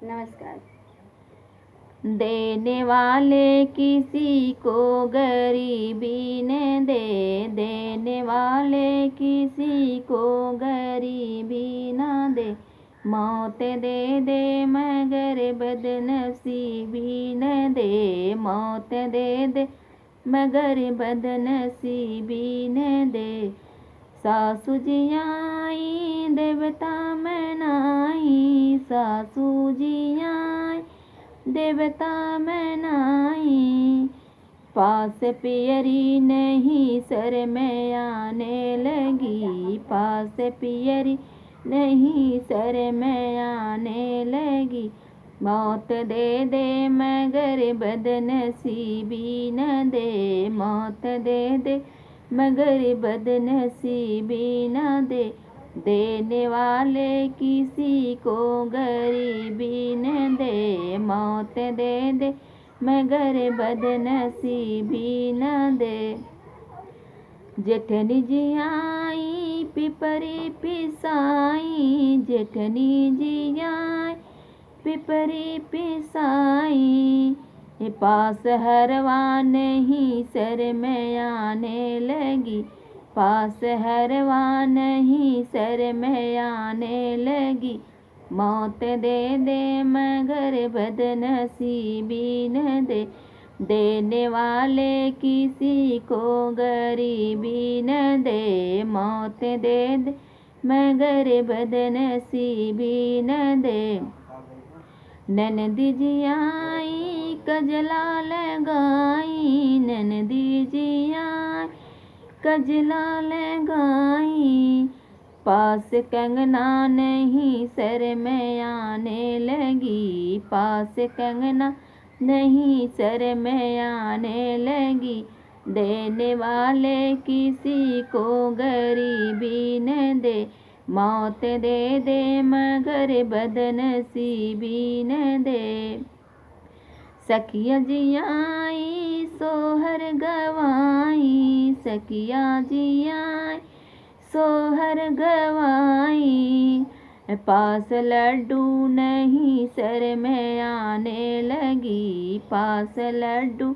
नमस्कार। देने वाले किसी को गरीबी न दे, देने वाले किसी को गरीबी न दे। मौत दे दे मगर बदनसीबी न दे, मौत दे दे मगर बदनसीबी न दे। सासू जी आई देवता मनाई, सासू जी आई देवता मनाई। पास पियरी नहीं सर में आने लगी, पास पियरी नहीं सर में आने लगी। मौत दे दे मगर बदनसीबी न दे, मौत दे दे मगर बदनसीबी न दे। देने वाले किसी को गरीबी न दे, मौत दे दे मगर बदनसीबी न दे। जेठनी जी आई पिपरी पिसाई, जेठनी जी आई पिपरी पिसाई। पास हरवा नहीं सर में आने लगी, पास हरवा नहीं सर में आने लगी। मौत दे दे मगर बदनसीबी न दे, देने वाले किसी को गरीबी न दे। मौत दे दे मगर बदनसीबी न दे। ननदी जी आई कजला लगाई, ननदी जी आई कजला लगाई। पास कंगना नहीं सर में आने लगी, पास कंगना नहीं सर में आने लगी। देने वाले किसी को गरीबी न दे, मौत दे दे मगर बदनसीबी न दे। सखिया जी आई सोहर गवाई, सखिया जी आई सोहर गवाई। पास लड्डू नहीं सर में आने लगी, पास लड्डू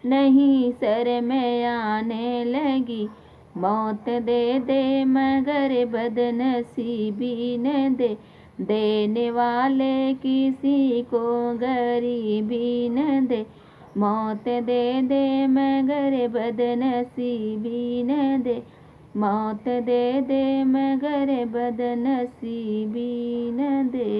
नहीं सर में आने लगी। मौत दे दे मगर बदनसीबी न दे, देने वाले किसी को गरीबी न दे। मौत दे दे मगर बदनसीबी न दे, मौत दे दे मगर बदनसीबी न दे।